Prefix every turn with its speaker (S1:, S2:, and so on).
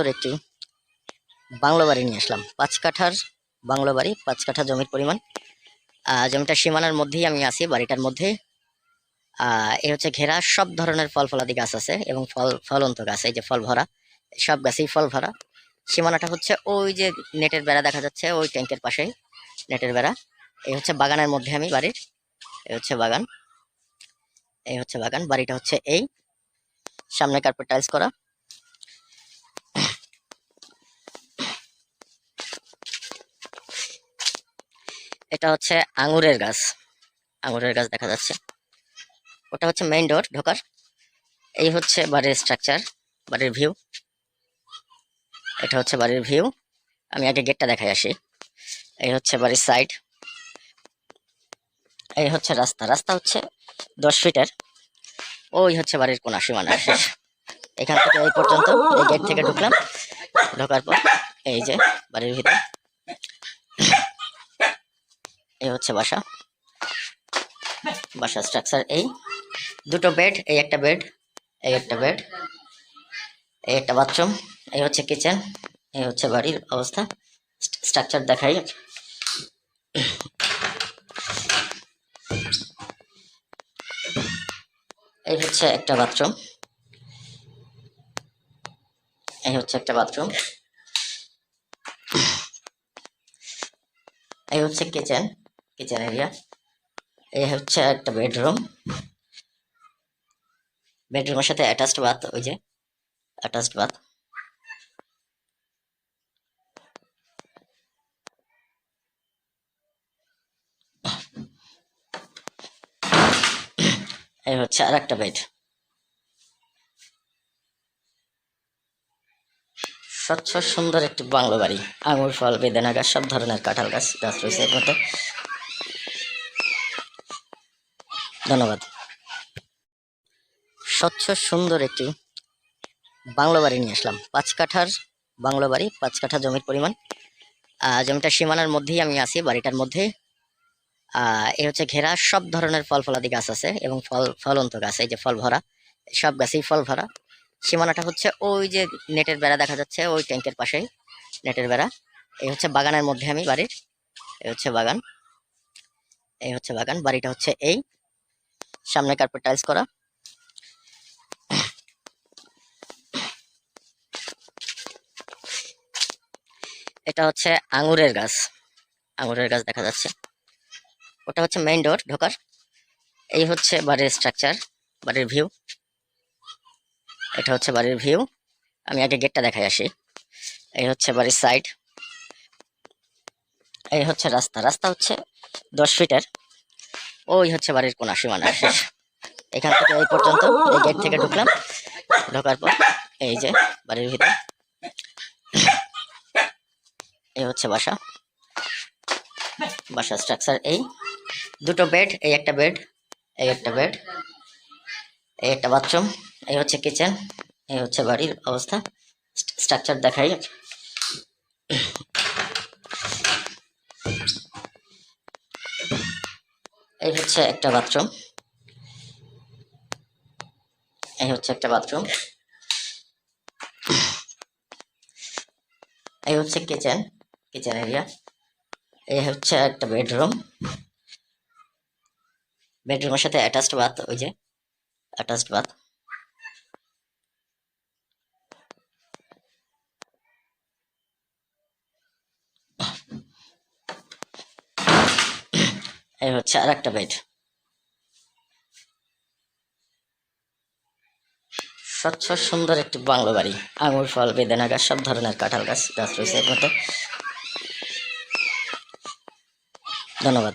S1: সুন্দর একটি বাংলো বাড়ি নিয়ে আসলাম। 5 কাঠার বাংলো বাড়ি, 5 কাঠা জমির পরিমাণ। জমিটা সীমানার মধ্যেই আমি আছি, বাড়িটার মধ্যে। এই হচ্ছে ঘেরা, সব ধরনের ফল ফলাদি গাছ আছে এবং ফলন্ত গাছ, এই যে ফল ভরা, সব গাছেই ফল ভরা। সীমানাটা হচ্ছে ওই যে নেটের বেড়া দেখা যাচ্ছে, ওই ট্যাঙ্কের পাশেই নেটের বেড়া। এই হচ্ছে বাগানের মধ্যে আমি বাড়ির, এই হচ্ছে বাগান, এই হচ্ছে বাগান। বাড়িটা হচ্ছে এই, সামনে কার্পেট টাইলস করা। এটা হচ্ছে আঙুরের গাছ, আঙুরের গাছ দেখা যাচ্ছে। ওটা হচ্ছে মেইন ডোর ঢোকার। এই হচ্ছে বাড়ির স্ট্রাকচার, বাড়ির ভিউ। এটা হচ্ছে বাড়ির ভিউ। আমি আগে গেটটা দেখাই আসি। এই হচ্ছে বাড়ির সাইড, এই হচ্ছে রাস্তা। রাস্তা হচ্ছে 10 ফিটের। ওই হচ্ছে বাড়ির কোনা, সীমানা শেষ। এখান থেকে এই পর্যন্ত, এই গেট থেকে ঢুকলাম, ঢোকার পর এই যে বাড়ির ভিতর। এই হচ্ছে বাসা, বাসার স্ট্রাকচার এই। দুটো বেড, এই একটা বেড, এই একটা বেড, এই একটা বাথরুম। এই হচ্ছে কিচেন। এই হচ্ছে বাড়ির অবস্থা, স্ট্রাকচার দেখাই। এই হচ্ছে একটা বাথরুম, এই হচ্ছে একটা বাথরুম। এই হচ্ছে কিচেন, কিচেন এরিয়া। এই হচ্ছে একটা বেডরুম, বেডরুমের সাথে অ্যাটাচড বাথ, ওই যে অ্যাটাচড বাথ। এই হচ্ছে আর একটা বেড। স্বচ্ছ সুন্দর একটি বাংলো বাড়ি। আঙুর ফল, বেদানা গাছ, সব ধরনের কাঁঠাল গাছ রয়েছে এর মধ্যে। ধন্যবাদ। স্বচ্ছ সুন্দর একটি বাংলো বাড়ি নিয়ে আসলাম। 5 কাঠার বাংলো বাড়ি, 5 কাঠা জমির পরিমাণ। জমিটা সীমানার মধ্যেই আমি আছি, বাড়িটার মধ্যে। এই হচ্ছে ঘেরা, সব ধরনের ফল ফলাদি গাছ আছে এবং ফলন্ত গাছ, এই যে ফল ভরা, সব গাছেই ফল ভরা। সীমানাটা হচ্ছে ওই যে নেটের বেড়া দেখা যাচ্ছে, ওই ট্যাঙ্কের পাশেই নেটের বেড়া। এই হচ্ছে বাগানের মধ্যে আমি বাড়ির, এই হচ্ছে বাগান, এই হচ্ছে বাগান। বাড়িটা হচ্ছে এই, সামনে কার্পেট টাইলস করা। এটা হচ্ছে আঙুরের গাছ, আঙুরের গাছ দেখা যাচ্ছে। ওটা হচ্ছে মেইন ডোর ঢোকার। এই হচ্ছে বাড়ির স্ট্রাকচার, বাড়ির ভিউ। এটা হচ্ছে বাড়ির ভিউ। আমি আগে গেটটা দেখাই আসি। এই হচ্ছে বাড়ির সাইড, এই হচ্ছে রাস্তা। রাস্তা হচ্ছে 10 ফিটের। ওই হচ্ছে বাড়ির কোনা, সীমানা শেষ। এখান থেকে এই পর্যন্ত, এই গেট থেকে ঢুকলাম, ঢোকার পর এই যে বাড়ির ভিতর। এই হচ্ছে বাসা, বাসার স্ট্রাকচার এই। দুটো বেড, এই একটা বেড, এই একটা বেড, এই একটা বাথরুম। এই হচ্ছে কিচেন। এই হচ্ছে বাড়ির অবস্থা, স্ট্রাকচার দেখাই। এই হচ্ছে একটা বাথরুম, এই হচ্ছে একটা বাথরুম। এই হচ্ছে কিচেন, কিচেন এরিয়া। এই হচ্ছে একটা বেডরুম, বেডরুমের সাথে অ্যাটাচড বাথ, ওই যে অ্যাটাচড বাথ। এই হচ্ছে আর একটা বেড। স্বচ্ছ সুন্দর একটি বাংলো বাড়ি। আঙুর ফল, বেদানা গাছ, সব ধরনের কাঁঠাল গাছ রয়েছে এর মধ্যে। ধন্যবাদ।